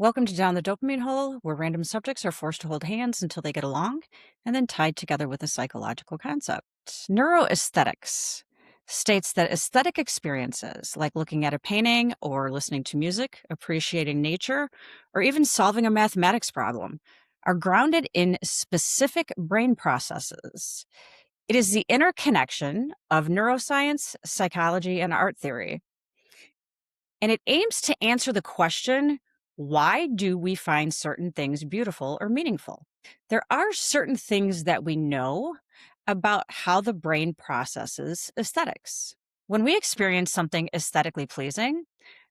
Welcome to Down the Dopamine Hole, where random subjects are forced to hold hands until they get along and then tied together with a psychological concept. Neuroaesthetics states that aesthetic experiences, like looking at a painting or listening to music, appreciating nature, or even solving a mathematics problem, are grounded in specific brain processes. It is the interconnection of neuroscience, psychology, and art theory, and it aims to answer the question, why do we find certain things beautiful or meaningful? There are certain things that we know about how the brain processes aesthetics. When we experience something aesthetically pleasing,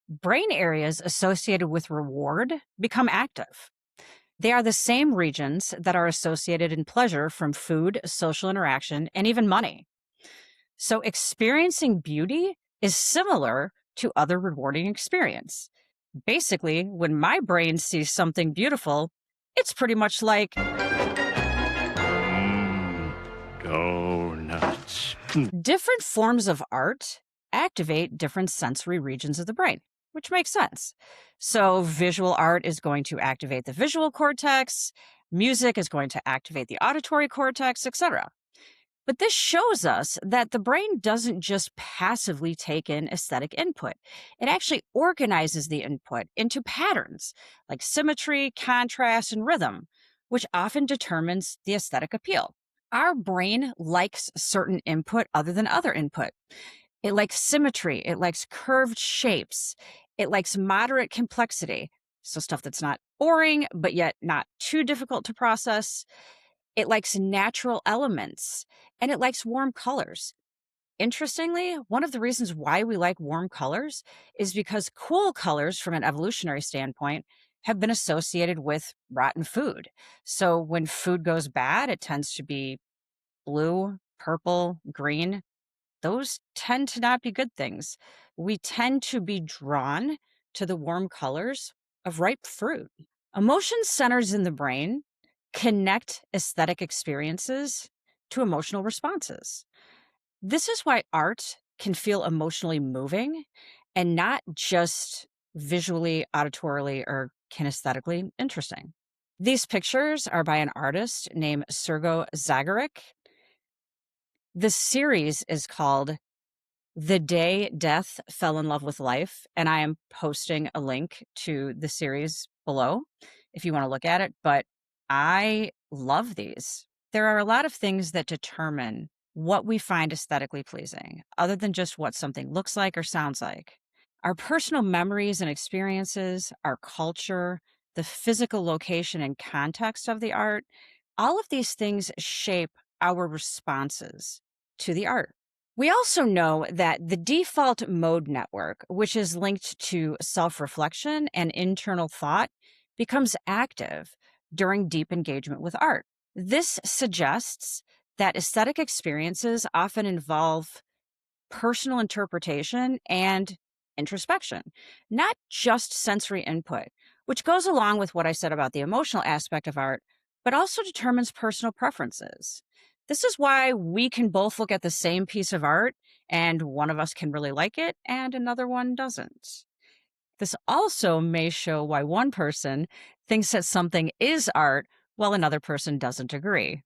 brain areas associated with reward become active. They are the same regions that are associated in pleasure from food, social interaction, and even money. So experiencing beauty is similar to other rewarding experience. Basically, when my brain sees something beautiful, it's pretty much like Go nuts. different forms of art activate different sensory regions of the brain, which makes sense. So visual art is going to activate the visual cortex, music is going to activate the auditory cortex, etc. But this shows us that the brain doesn't just passively take in aesthetic input. It actually organizes the input into patterns like symmetry, contrast, and rhythm, which often determines the aesthetic appeal. Our brain likes certain input other than other input. It likes symmetry, it likes curved shapes, it likes moderate complexity, so stuff that's not boring, but yet not too difficult to process. It likes natural elements, and it likes warm colors. Interestingly, one of the reasons why we like warm colors is because cool colors, from an evolutionary standpoint, have been associated with rotten food. So when food goes bad, it tends to be blue, purple, green. Those tend to not be good things. We tend to be drawn to the warm colors of ripe fruit. Emotion centers in the brain connect aesthetic experiences to emotional responses. This is why art can feel emotionally moving and not just visually, auditorily, or kinesthetically interesting. These pictures are by an artist named Sergo Zagaric. The series is called The Day Death Fell in Love with Life, and I am posting a link to the series below if you want to look at it, but I love these. There are a lot of things that determine what we find aesthetically pleasing, other than just what something looks like or sounds like. Our personal memories and experiences, our culture, the physical location and context of the art, all of these things shape our responses to the art. We also know that the default mode network, which is linked to self-reflection and internal thought, becomes active during deep engagement with art. This suggests that aesthetic experiences often involve personal interpretation and introspection, not just sensory input, which goes along with what I said about the emotional aspect of art, but also determines personal preferences. This is why we can both look at the same piece of art and one of us can really like it and another one doesn't. This also may show why one person thinks that something is art while another person doesn't agree.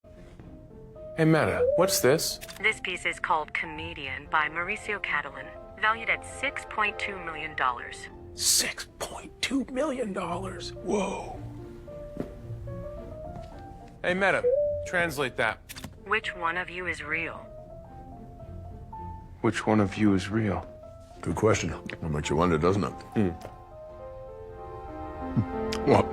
Hey, Meta, what's this? This piece is called Comedian by Mauricio Catalan, valued at $6.2 million. $6.2 million. Whoa. Hey, Meta, translate that. Which one of you is real? Which one of you is real? Good question. That makes you wonder, doesn't it? What?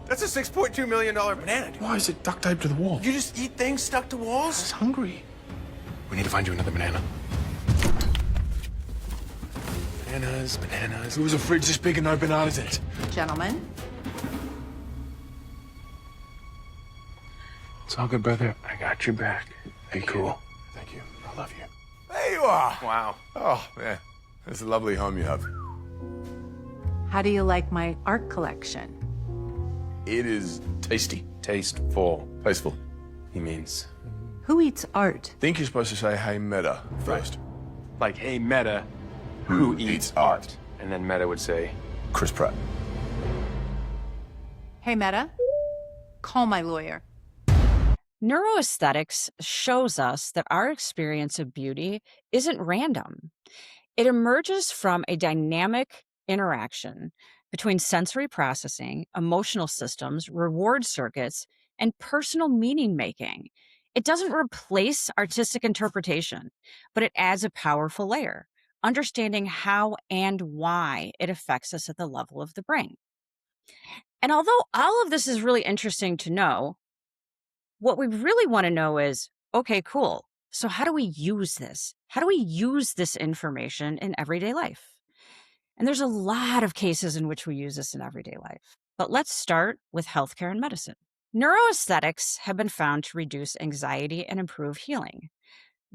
That's a $6.2 million banana, dude. Why is it duct taped to the wall? You just eat things stuck to I walls? was hungry. We need to find you another banana. Bananas, bananas. There was a fridge this big and no bananas in it. Gentlemen, It's all good, brother. I got your back. Hey, cool. Thank you. I love you. There you are. Wow. Oh, man. That's a lovely home you have. how do you like my art collection? It is tasty. Tasteful. Tasteful. He means Who eats art? I think you're supposed to say, hey, Meta, first. Like, hey, Meta, who eats art? And then Meta would say, Chris Pratt. Hey, Meta, call my lawyer. Neuroaesthetics shows us that our experience of beauty isn't random. It emerges from a dynamic interaction between sensory processing, emotional systems, reward circuits, and personal meaning making. It doesn't replace artistic interpretation, but it adds a powerful layer, understanding how and why it affects us at the level of the brain. And although all of this is really interesting to know, what we really want to know is, okay, cool. So how do we use this? How do we use this information in everyday life? And there's a lot of cases in which we use this in everyday life. But let's start with healthcare and medicine. Neuroaesthetics have been found to reduce anxiety and improve healing.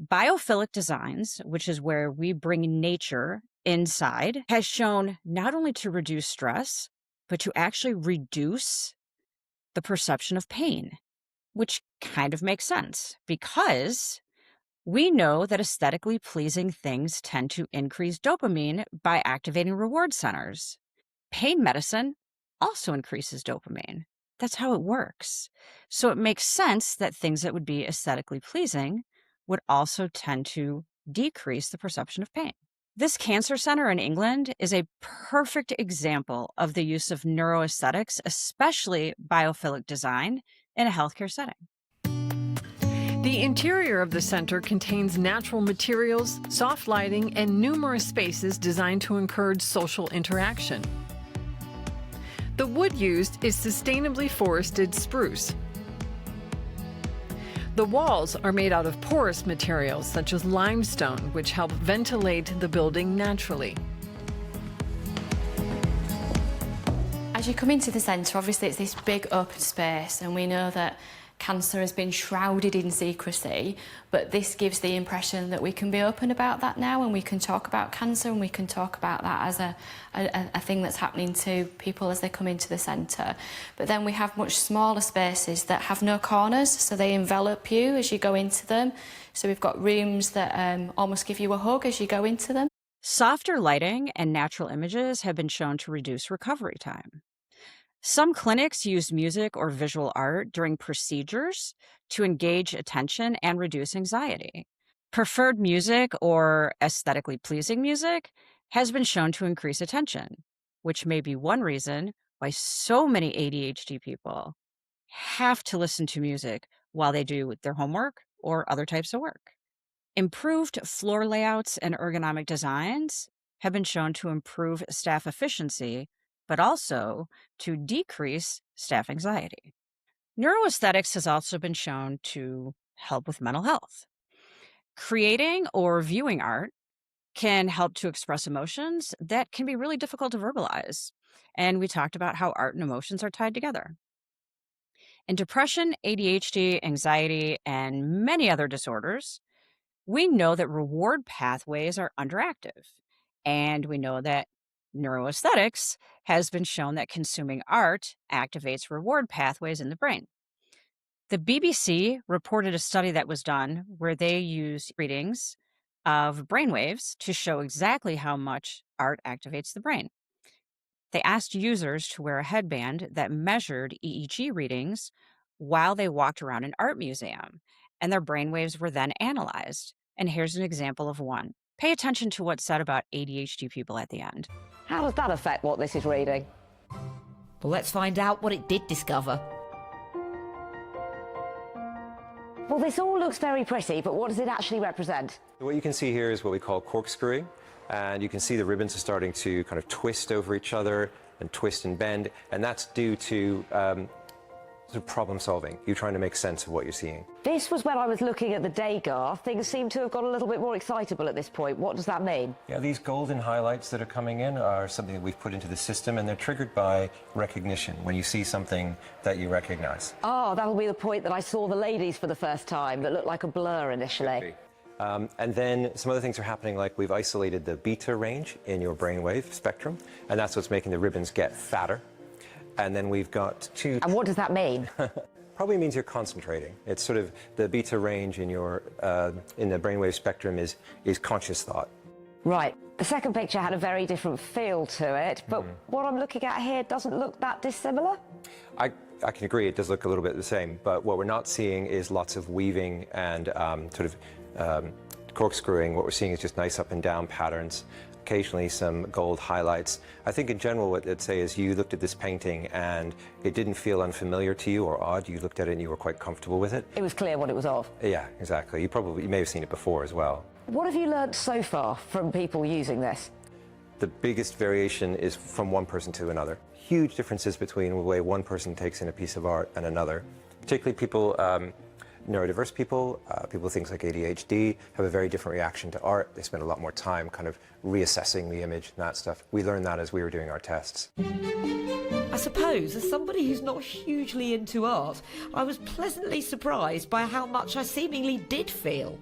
Biophilic designs, which is where we bring nature inside, has shown not only to reduce stress, but to actually reduce the perception of pain, which kind of makes sense because we know that aesthetically pleasing things tend to increase dopamine by activating reward centers. Pain medicine also increases dopamine. That's how it works. So it makes sense that things that would be aesthetically pleasing would also tend to decrease the perception of pain. This cancer center in England is a perfect example of the use of neuroaesthetics, especially biophilic design, in a healthcare setting. The interior of the center contains natural materials, soft lighting, and numerous spaces designed to encourage social interaction. The wood used is sustainably forested spruce. The walls are made out of porous materials such as limestone, which help ventilate the building naturally. As you come into the centre, obviously it's this big open space, and we know that cancer has been shrouded in secrecy, but this gives the impression that we can be open about that now, and we can talk about cancer, and we can talk about that as a thing that's happening to people as they come into the centre. But then we have much smaller spaces that have no corners, so they envelop you as you go into them. So we've got rooms that almost give you a hug as you go into them. Softer lighting and natural images have been shown to reduce recovery time. Some clinics use music or visual art during procedures to engage attention and reduce anxiety. Preferred music or aesthetically pleasing music has been shown to increase attention, which may be one reason why so many ADHD people have to listen to music while they do their homework or other types of work. Improved floor layouts and ergonomic designs have been shown to improve staff efficiency, but also to decrease staff anxiety. Neuroaesthetics has also been shown to help with mental health. Creating or viewing art can help to express emotions that can be really difficult to verbalize. And we talked about how art and emotions are tied together. In depression, ADHD, anxiety, and many other disorders, we know that reward pathways are underactive. And we know that neuroaesthetics has been shown that consuming art activates reward pathways in the brain. The BBC reported a study that was done where they used readings of brainwaves to show exactly how much art activates the brain. They asked users to wear a headband that measured EEG readings while they walked around an art museum, and their brainwaves were then analyzed. And here's an example of one. Pay attention to what's said about ADHD people at the end. How does that affect what this is reading? Well, let's find out what it did discover. Well, this all looks very pretty, but what does it actually represent? What you can see here is what we call corkscrewing, and you can see the ribbons are starting to kind of twist over each other and twist and bend, and that's due to sort of problem solving. You're trying to make sense of what you're seeing. This was when I was looking at the Degas. Things seem to have got a little bit more excitable at this point. What does that mean? Yeah, these golden highlights that are coming in are something that we've put into the system, and they're triggered by recognition, when you see something that you recognize. Oh, that'll be the point that I saw the ladies for the first time that looked like a blur initially. And then some other things are happening, like we've isolated the beta range in your brainwave spectrum, and that's what's making the ribbons get fatter. And then we've got two... And what does that mean? probably means you're concentrating. It's sort of the beta range in your in the brainwave spectrum is conscious thought. Right. The second picture had a very different feel to it, but what I'm looking at here doesn't look that dissimilar. I can agree, it does look a little bit the same, but what we're not seeing is lots of weaving and sort of corkscrewing. What we're seeing is just nice up and down patterns, occasionally some gold highlights. I think in general what I'd say is you looked at this painting and it didn't feel unfamiliar to you or odd. You looked at it and you were quite comfortable with it. It was clear what it was of. Yeah, exactly. You may have seen it before as well. What have you learned so far from people using this? The biggest variation is from one person to another. Huge differences between the way one person takes in a piece of art and another. Particularly people, neurodiverse people, people with things like ADHD, have a very different reaction to art. They spend a lot more time kind of reassessing the image and that stuff. We learned that as we were doing our tests. I suppose, as somebody who's not hugely into art, I was pleasantly surprised by how much I seemingly did feel.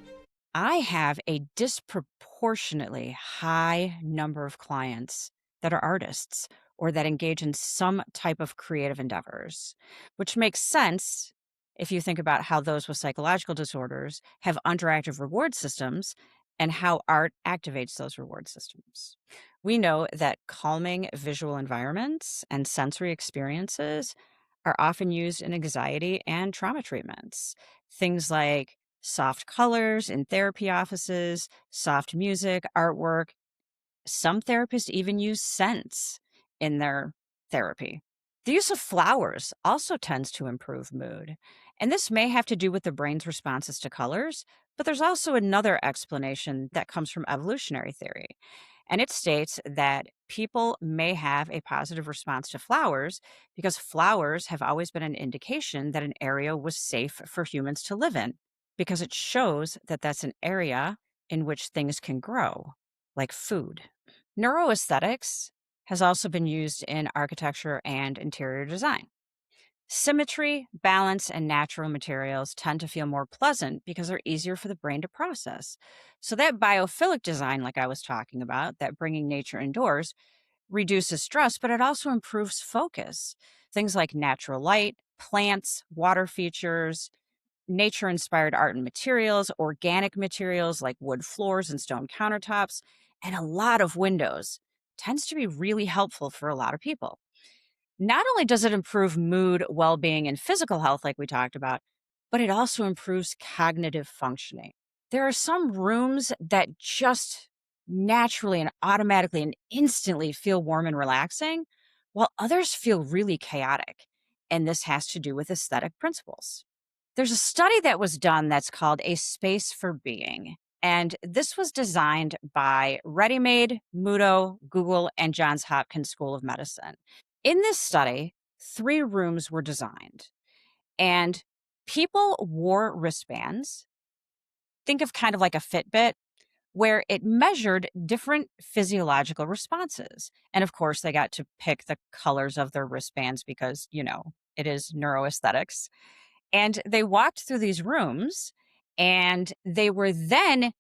I have a disproportionately high number of clients that are artists or that engage in some type of creative endeavors, which makes sense if you think about how those with psychological disorders have underactive reward systems and how art activates those reward systems. We know that calming visual environments and sensory experiences are often used in anxiety and trauma treatments. Things like soft colors in therapy offices, soft music, artwork. Some therapists even use scents in their therapy. The use of flowers also tends to improve mood. And this may have to do with the brain's responses to colors, but there's also another explanation that comes from evolutionary theory. And it states that people may have a positive response to flowers because flowers have always been an indication that an area was safe for humans to live in, because it shows that that's an area in which things can grow, like food. Neuroaesthetics has also been used in architecture and interior design. Symmetry, balance, and natural materials tend to feel more pleasant because they're easier for the brain to process. So that biophilic design, like I was talking about, that bringing nature indoors, reduces stress, but it also improves focus. Things like natural light, plants, water features, nature-inspired art and materials, organic materials like wood floors and stone countertops, and a lot of windows tends to be really helpful for a lot of people. Not only does it improve mood, well-being, and physical health like we talked about, but it also improves cognitive functioning. There are some rooms that just naturally and automatically and instantly feel warm and relaxing, while others feel really chaotic. And this has to do with aesthetic principles. There's a study that was done that's called A Space for Being. And this was designed by Ready Made, Mudo, Google, and Johns Hopkins School of Medicine. In this study, 3 rooms were designed, and people wore wristbands. Think of kind of like a Fitbit, where it measured different physiological responses. And of course, they got to pick the colors of their wristbands because, it is neuroaesthetics. And they walked through these rooms, and they were then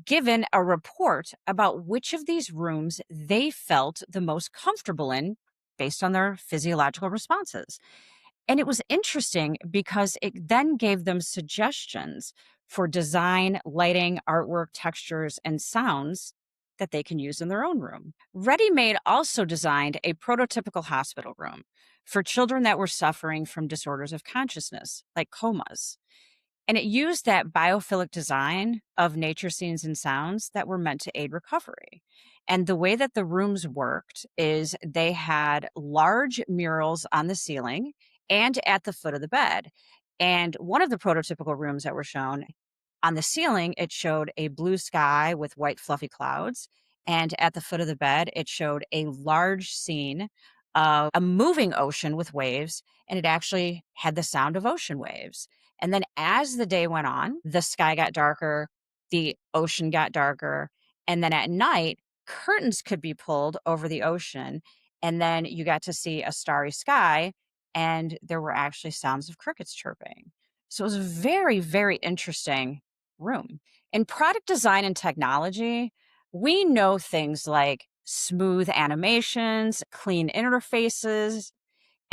given a report about which of these rooms they felt the most comfortable in based on their physiological responses. And it was interesting because it then gave them suggestions for design, lighting, artwork, textures, and sounds that they can use in their own room. Ready Made also designed a prototypical hospital room for children that were suffering from disorders of consciousness, like comas. And it used that biophilic design of nature scenes and sounds that were meant to aid recovery. And the way that the rooms worked is they had large murals on the ceiling and at the foot of the bed. And one of the prototypical rooms that were shown, on the ceiling, it showed a blue sky with white fluffy clouds. And at the foot of the bed, it showed a large scene of a moving ocean with waves. And it actually had the sound of ocean waves. And then as the day went on, the sky got darker, the ocean got darker. And then at night, curtains could be pulled over the ocean. And then you got to see a starry sky. And there were actually sounds of crickets chirping. So it was a very, very interesting room. In product design and technology, we know things like smooth animations, clean interfaces,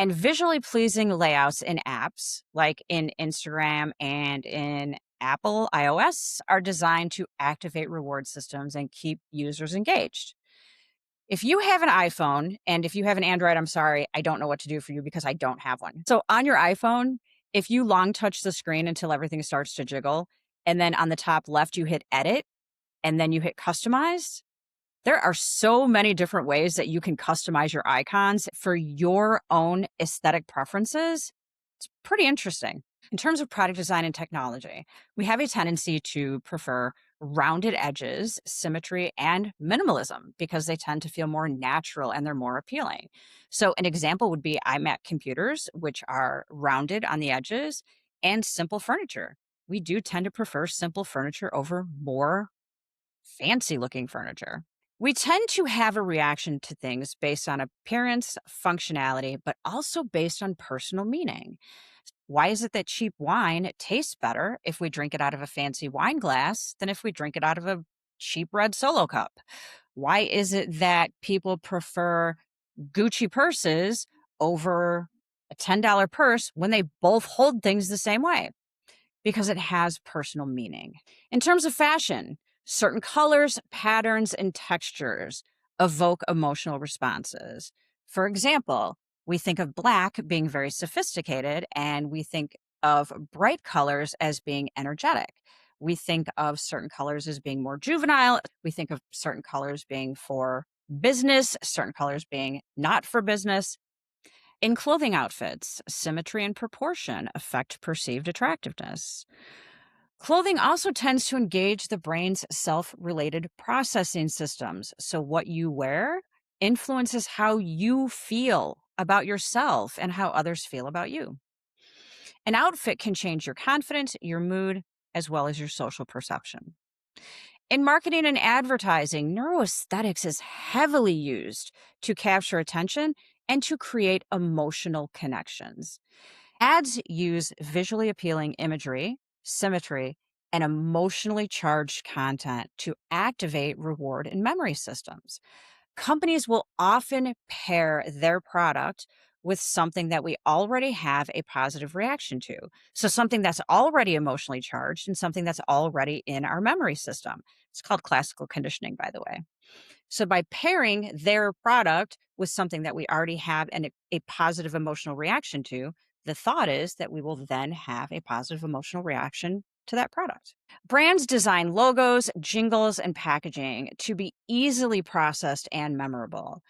And visually pleasing layouts in apps, like in Instagram and in Apple iOS, are designed to activate reward systems and keep users engaged. If you have an iPhone, and if you have an Android, I'm sorry, I don't know what to do for you because I don't have one. So on your iPhone, if you long touch the screen until everything starts to jiggle, and then on the top left, you hit edit, and then you hit customize, there are so many different ways that you can customize your icons for your own aesthetic preferences. It's pretty interesting. In terms of product design and technology, we have a tendency to prefer rounded edges, symmetry, and minimalism because they tend to feel more natural and they're more appealing. So an example would be iMac computers, which are rounded on the edges, and simple furniture. We do tend to prefer simple furniture over more fancy looking furniture. We tend to have a reaction to things based on appearance, functionality, but also based on personal meaning. Why is it that cheap wine tastes better if we drink it out of a fancy wine glass than if we drink it out of a cheap red Solo cup? Why is it that people prefer Gucci purses over a $10 purse when they both hold things the same way? Because it has personal meaning. In terms of fashion, certain colors, patterns, and textures evoke emotional responses. For example, we think of black being very sophisticated, and we think of bright colors as being energetic. We think of certain colors as being more juvenile. We think of certain colors being for business, certain colors being not for business. In clothing outfits, symmetry and proportion affect perceived attractiveness. Clothing also tends to engage the brain's self-related processing systems. So what you wear influences how you feel about yourself and how others feel about you. An outfit can change your confidence, your mood, as well as your social perception. In marketing and advertising, neuroaesthetics is heavily used to capture attention and to create emotional connections. Ads use visually appealing imagery, symmetry, and emotionally charged content to activate reward and memory systems. Companies will often pair their product with something that we already have a positive reaction to. So something that's already emotionally charged and something that's already in our memory system. It's called classical conditioning, by the way. So by pairing their product with something that we already have a positive emotional reaction to, the thought is that we will then have a positive emotional reaction to that product. Brands design logos, jingles, and packaging to be easily processed and memorable.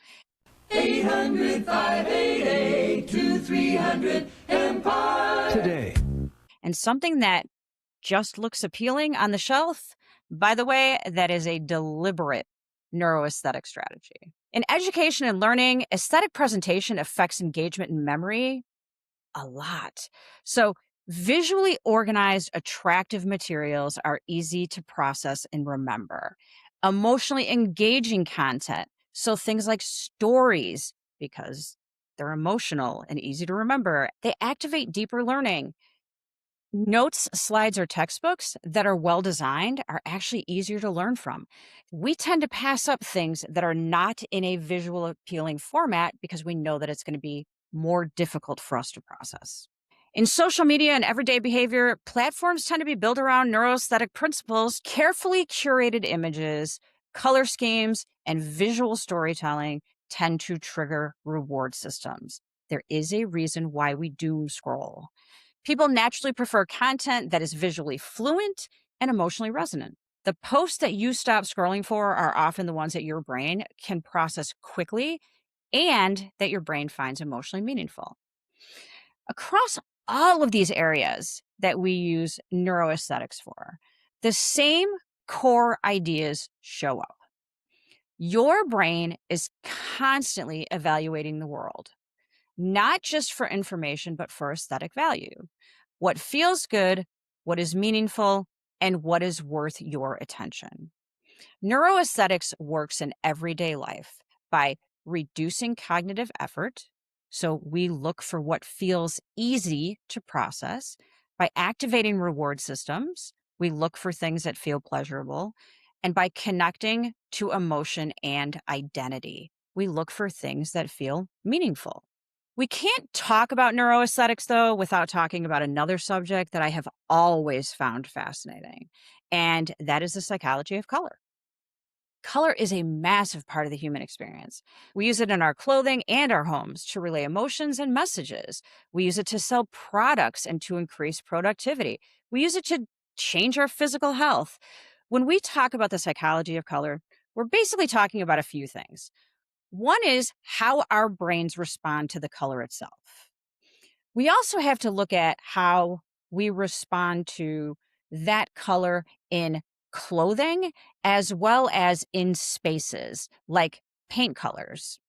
800-588-2300 Today. And something that just looks appealing on the shelf, by the way, that is a deliberate neuroaesthetic strategy. In education and learning, aesthetic presentation affects engagement and memory a lot. So visually organized, attractive materials are easy to process and remember. Emotionally engaging content, so things like stories, because they're emotional and easy to remember, they activate deeper learning. Notes, slides, or textbooks that are well designed are actually easier to learn from. We tend to pass up things that are not in a visual appealing format because we know that it's going to be more difficult for us to process. In social media and everyday behavior, platforms tend to be built around neuroaesthetic principles. Carefully curated images, color schemes, and visual storytelling tend to trigger reward systems. There is a reason why we doom scroll. People naturally prefer content that is visually fluent and emotionally resonant. The posts that you stop scrolling for are often the ones that your brain can process quickly and that your brain finds emotionally meaningful. Across all of these areas that we use neuroaesthetics for, the same core ideas show up. Your brain is constantly evaluating the world, not just for information, but for aesthetic value. What feels good, what is meaningful, and what is worth your attention. Neuroaesthetics works in everyday life by reducing cognitive effort. So we look for what feels easy to process. By activating reward systems, we look for things that feel pleasurable. And by connecting to emotion and identity, we look for things that feel meaningful. We can't talk about neuroaesthetics, though, without talking about another subject that I have always found fascinating, and that is the psychology of color. Color is a massive part of the human experience. We use it in our clothing and our homes to relay emotions and messages. We use it to sell products and to increase productivity. We use it to change our physical health. When we talk about the psychology of color, we're basically talking about a few things. One is how our brains respond to the color itself. We also have to look at how we respond to that color in clothing as well as in spaces like paint colors.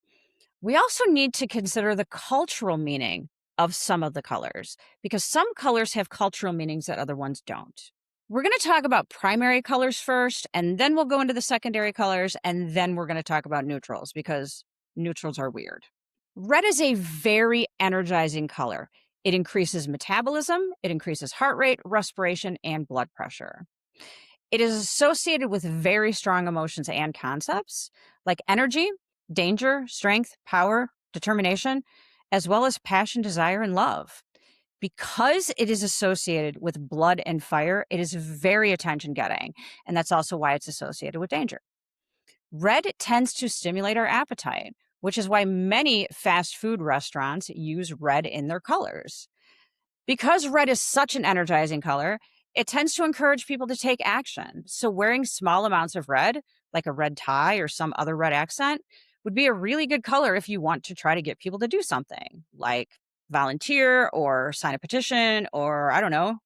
We also need to consider the cultural meaning of some of the colors because some colors have cultural meanings that other ones don't. We're going to talk about primary colors first, and then we'll go into the secondary colors, and then we're going to talk about neutrals because neutrals are weird. Red is a very energizing color. It increases metabolism, it increases heart rate, respiration, and blood pressure. It is associated with very strong emotions and concepts like energy, danger, strength, power, determination, as well as passion, desire, and love. Because it is associated with blood and fire, it is very attention-getting, and that's also why it's associated with danger. Red tends to stimulate our appetite, which is why many fast food restaurants use red in their colors. Because red is such an energizing color, it tends to encourage people to take action. So wearing small amounts of red, like a red tie or some other red accent, would be a really good color if you want to try to get people to do something, like volunteer or sign a petition or, I don't know,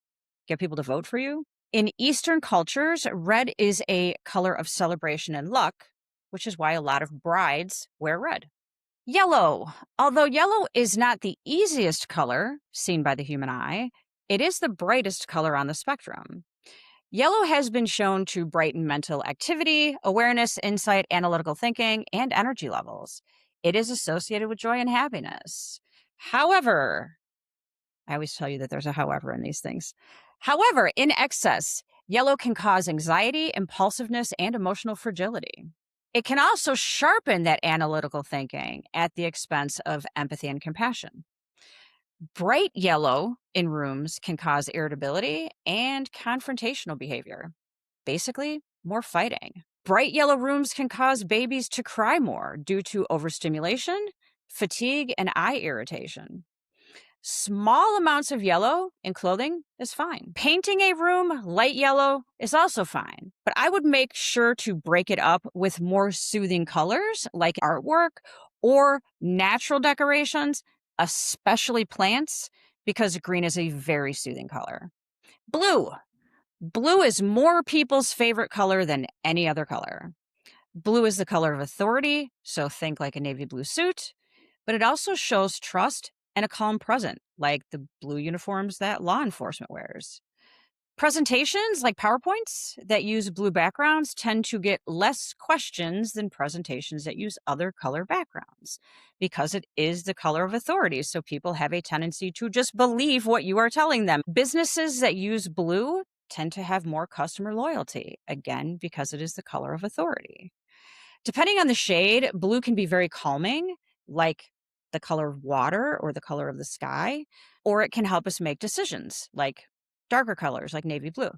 get people to vote for you. In Eastern cultures, red is a color of celebration and luck, which is why a lot of brides wear red. Yellow. Although yellow is not the easiest color seen by the human eye, it is the brightest color on the spectrum. Yellow has been shown to brighten mental activity, awareness, insight, analytical thinking, and energy levels. It is associated with joy and happiness. However, I always tell you that there's a however in these things. However, in excess, yellow can cause anxiety, impulsiveness, and emotional fragility. It can also sharpen that analytical thinking at the expense of empathy and compassion. Bright yellow in rooms can cause irritability and confrontational behavior. Basically, more fighting. Bright yellow rooms can cause babies to cry more due to overstimulation, fatigue, and eye irritation. Small amounts of yellow in clothing is fine. Painting a room light yellow is also fine, but I would make sure to break it up with more soothing colors like artwork or natural decorations, especially plants, because green is a very soothing color. Blue. Blue is more people's favorite color than any other color. Blue is the color of authority, so think like a navy blue suit, but it also shows trust and a calm present, like the blue uniforms that law enforcement wears. Presentations like PowerPoints that use blue backgrounds tend to get less questions than presentations that use other color backgrounds because it is the color of authority. So people have a tendency to just believe what you are telling them. Businesses that use blue tend to have more customer loyalty, again, because it is the color of authority. Depending on the shade, blue can be very calming, like the color of water or the color of the sky, or it can help us make decisions, like darker colors like navy blue.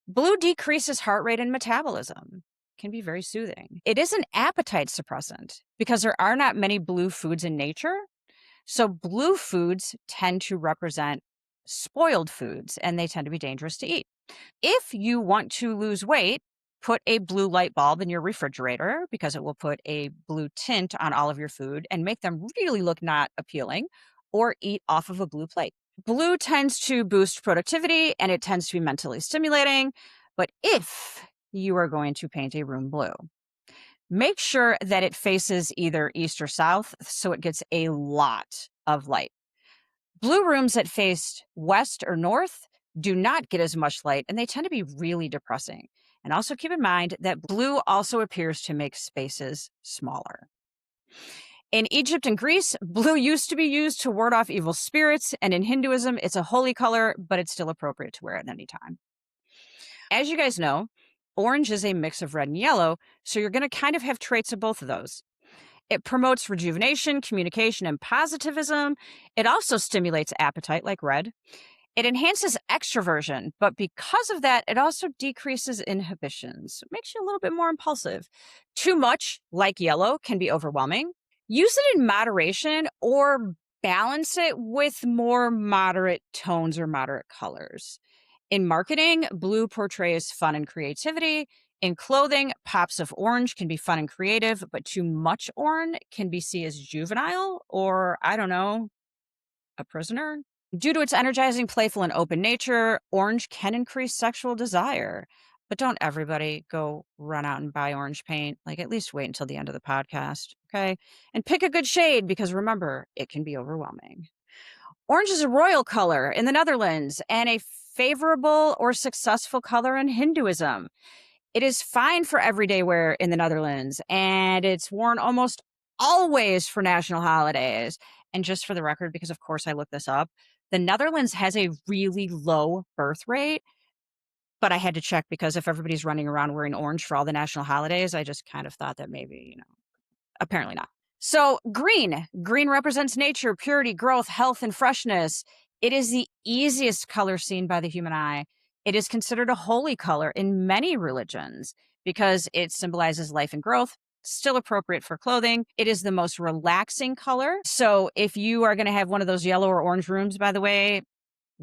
Blue decreases heart rate and metabolism, can be very soothing. It is an appetite suppressant because there are not many blue foods in nature. So blue foods tend to represent spoiled foods and they tend to be dangerous to eat. If you want to lose weight, put a blue light bulb in your refrigerator because it will put a blue tint on all of your food and make them really look not appealing, or eat off of a blue plate. Blue tends to boost productivity and it tends to be mentally stimulating, but if you are going to paint a room blue, make sure that it faces either east or south so it gets a lot of light. Blue rooms that face west or north do not get as much light and they tend to be really depressing. And also keep in mind that blue also appears to make spaces smaller. In Egypt and Greece, blue used to be used to ward off evil spirits, and in Hinduism, it's a holy color, but it's still appropriate to wear at any time. As you guys know, orange is a mix of red and yellow, so you're going to kind of have traits of both of those. It promotes rejuvenation, communication, and positivism. It also stimulates appetite, like red. It enhances extroversion, but because of that, it also decreases inhibitions. It makes you a little bit more impulsive. Too much, like yellow, can be overwhelming. Use it in moderation or balance it with more moderate tones or moderate colors. In marketing, blue portrays fun and creativity. In clothing, pops of orange can be fun and creative, but too much orange can be seen as juvenile or, I don't know, a prisoner. Due to its energizing, playful, and open nature, orange can increase sexual desire. But don't everybody go run out and buy orange paint. Like, at least wait until the end of the podcast, okay? And pick a good shade because remember, it can be overwhelming. Orange is a royal color in the Netherlands and a favorable or successful color in Hinduism. It is fine for everyday wear in the Netherlands, and it's worn almost always for national holidays. And just for the record, because of course I looked this up, the Netherlands has a really low birth rate, but I had to check because if everybody's running around wearing orange for all the national holidays, I just kind of thought that maybe, apparently not. So green. Green represents nature, purity, growth, health, and freshness. It is the easiest color seen by the human eye. It is considered a holy color in many religions because it symbolizes life and growth. Still appropriate for clothing. It is the most relaxing color. So if you are going to have one of those yellow or orange rooms, by the way,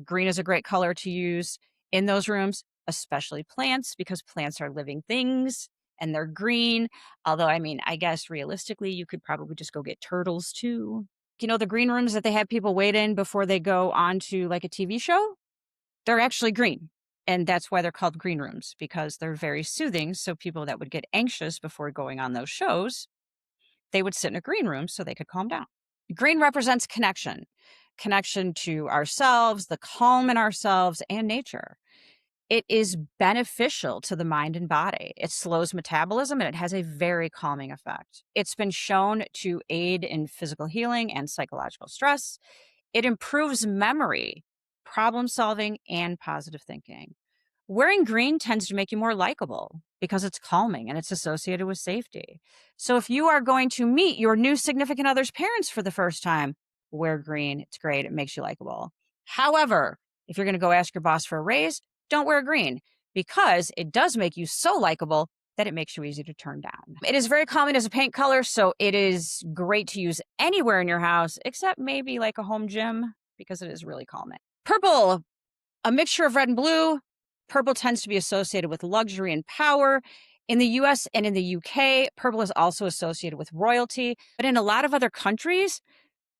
green is a great color to use in those rooms, especially plants, because plants are living things and they're green. Although, I mean, I guess realistically, you could probably just go get turtles too. The green rooms that they have people wait in before they go on to like a TV show, they're actually green. And that's why they're called green rooms, because they're very soothing. So people that would get anxious before going on those shows, they would sit in a green room so they could calm down. Green represents connection to ourselves, the calm in ourselves, and nature. It is beneficial to the mind and body. It slows metabolism and it has a very calming effect. It's been shown to aid in physical healing and psychological stress. It improves memory, problem solving, and positive thinking. Wearing green tends to make you more likable because it's calming and it's associated with safety. So if you are going to meet your new significant other's parents for the first time, wear green. It's great. It makes you likable. However, if you're going to go ask your boss for a raise, don't wear green because it does make you so likable that it makes you easy to turn down. It is very calming as a paint color, so it is great to use anywhere in your house, except maybe like a home gym because it is really calming. Purple, a mixture of red and blue. Purple tends to be associated with luxury and power. In the US and in the UK, purple is also associated with royalty. But in a lot of other countries,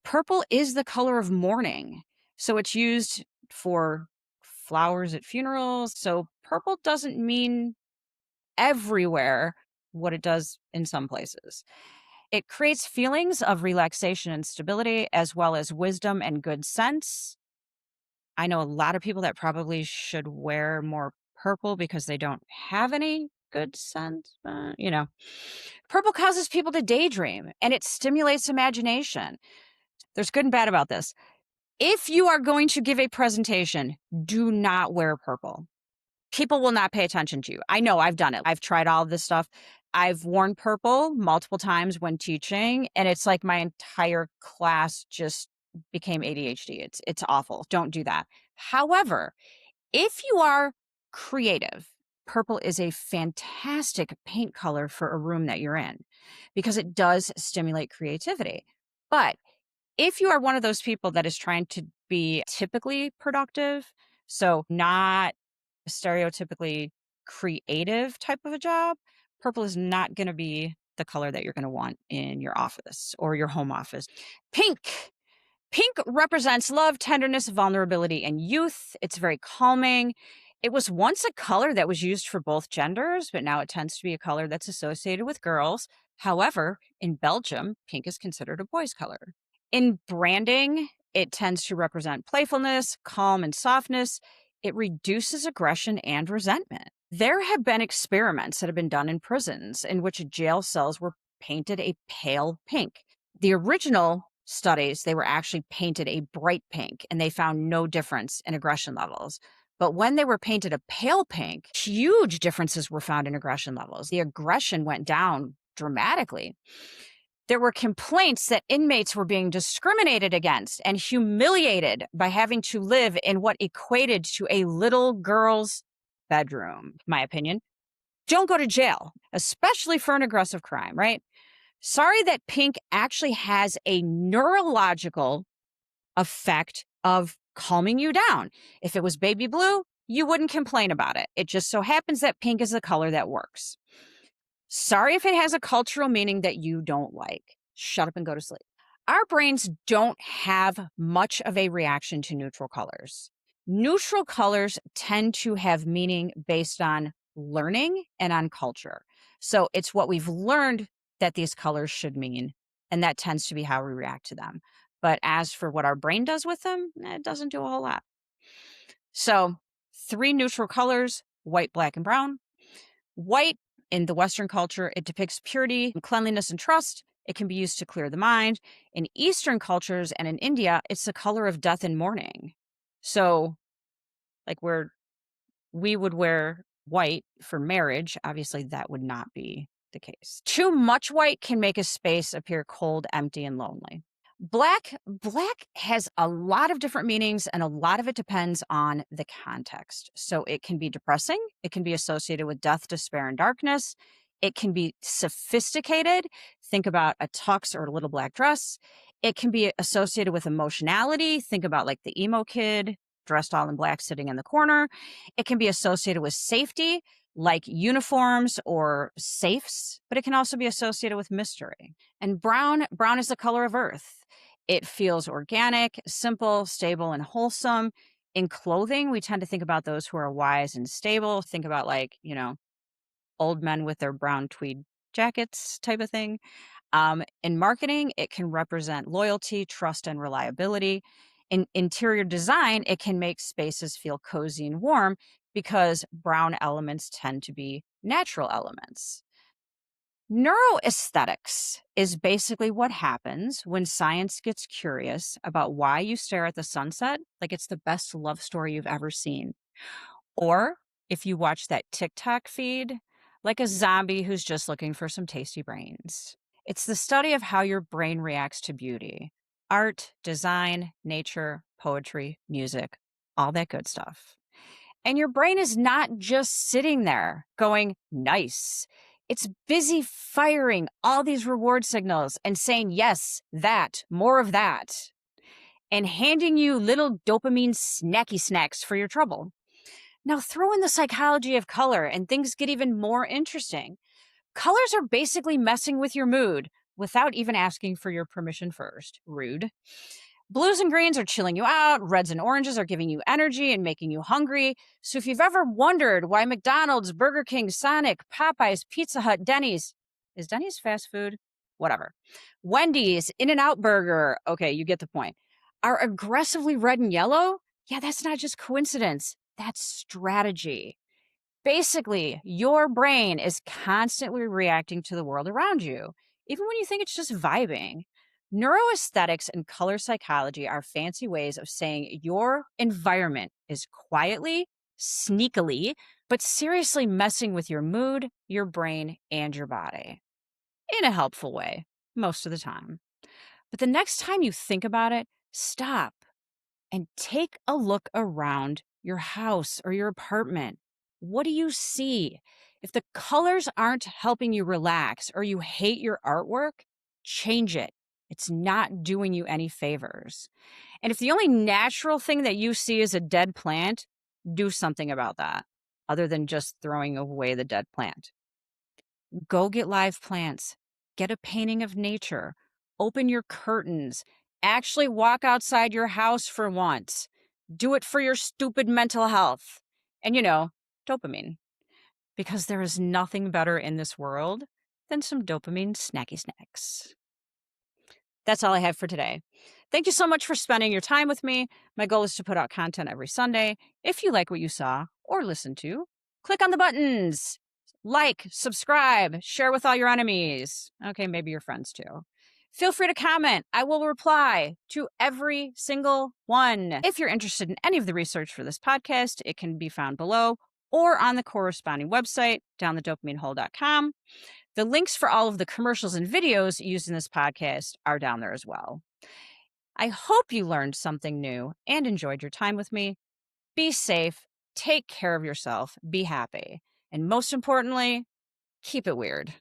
purple is the color of mourning. So it's used for flowers at funerals. So purple doesn't mean everywhere what it does in some places. It creates feelings of relaxation and stability, as well as wisdom and good sense. I know a lot of people that probably should wear more purple because they don't have any good sense. Purple causes people to daydream and it stimulates imagination. There's good and bad about this. If you are going to give a presentation, do not wear purple. People will not pay attention to you. I know, I've done it. I've tried all of this stuff. I've worn purple multiple times when teaching, and it's like my entire class just became ADHD. It's awful. Don't do that. However, if you are creative, purple is a fantastic paint color for a room that you're in because it does stimulate creativity. But if you are one of those people that is trying to be typically productive, so not a stereotypically creative type of a job, purple is not going to be the color that you're going to want in your office or your home office. Pink. Pink represents love, tenderness, vulnerability, and youth. It's very calming. It was once a color that was used for both genders, but now it tends to be a color that's associated with girls. However, in Belgium, pink is considered a boy's color. In branding, it tends to represent playfulness, calm, and softness. It reduces aggression and resentment. There have been experiments that have been done in prisons in which jail cells were painted a pale pink. The original studies, they were actually painted a bright pink, and they found no difference in aggression levels. But when they were painted a pale pink, huge differences were found in aggression levels. The aggression went down dramatically. There were complaints that inmates were being discriminated against and humiliated by having to live in what equated to a little girl's bedroom, in my opinion. Don't go to jail, especially for an aggressive crime, right? Sorry that pink actually has a neurological effect of calming you down. If it was baby blue, you wouldn't complain about it. It just so happens that pink is the color that works. Sorry if it has a cultural meaning that you don't like. Shut up and go to sleep. Our brains don't have much of a reaction to neutral colors. Neutral colors tend to have meaning based on learning and on culture. So it's what we've learned that these colors should mean, and that tends to be how we react to them. But as for what our brain does with them, it doesn't do a whole lot. So 3 neutral colors, white, black, and brown. White, in the Western culture, it depicts purity, cleanliness, and trust. It can be used to clear the mind. In Eastern cultures and in India, it's the color of death and mourning. So, like where we would wear white for marriage, obviously that would not be the case. Too much white can make a space appear cold, empty, and lonely. Black has a lot of different meanings, and a lot of it depends on the context. So it can be depressing. It can be associated with death, despair, and darkness. It can be sophisticated. Think about a tux or a little black dress. It can be associated with emotionality. Think about like the emo kid dressed all in black sitting in the corner. It can be associated with safety, like uniforms or safes, but it can also be associated with mystery. And brown is the color of earth. It feels organic, simple, stable, and wholesome. In clothing, we tend to think about those who are wise and stable. Think about like, old men with their brown tweed jackets type of thing. In marketing, it can represent loyalty, trust, and reliability. In interior design, it can make spaces feel cozy and warm because brown elements tend to be natural elements. Neuroaesthetics is basically what happens when science gets curious about why you stare at the sunset like it's the best love story you've ever seen. Or if you watch that TikTok feed like a zombie who's just looking for some tasty brains. It's the study of how your brain reacts to beauty. Art, design, nature, poetry, music, all that good stuff. And your brain is not just sitting there going, nice. It's busy firing all these reward signals and saying, yes, that, more of that, and handing you little dopamine snacky snacks for your trouble. Now throw in the psychology of color and things get even more interesting. Colors are basically messing with your mood without even asking for your permission first. Rude. Blues and greens are chilling you out. Reds and oranges are giving you energy and making you hungry. So if you've ever wondered why McDonald's, Burger King, Sonic, Popeyes, Pizza Hut, Denny's, is Denny's fast food? Whatever. Wendy's, In-N-Out Burger, okay, you get the point, are aggressively red and yellow, yeah, that's not just coincidence. That's strategy. Basically, your brain is constantly reacting to the world around you, even when you think it's just vibing. Neuroaesthetics and color psychology are fancy ways of saying your environment is quietly, sneakily, but seriously messing with your mood, your brain, and your body. In a helpful way, most of the time. But the next time you think about it, stop and take a look around your house or your apartment. What do you see? If the colors aren't helping you relax or you hate your artwork, change it. It's not doing you any favors. And if the only natural thing that you see is a dead plant, do something about that, other than just throwing away the dead plant. Go get live plants. Get a painting of nature. Open your curtains. Actually walk outside your house for once. Do it for your stupid mental health. And dopamine. Because there is nothing better in this world than some dopamine snacky snacks. That's all I have for today. Thank you so much for spending your time with me. My goal is to put out content every Sunday. If you like what you saw or listened to, click on the buttons. Like, subscribe, share with all your enemies. Okay, maybe your friends too. Feel free to comment. I will reply to every single one. If you're interested in any of the research for this podcast, it can be found below or on the corresponding website, downthedopaminehole.com. The links for all of the commercials and videos used in this podcast are down there as well. I hope you learned something new and enjoyed your time with me. Be safe, take care of yourself, be happy, and most importantly, keep it weird.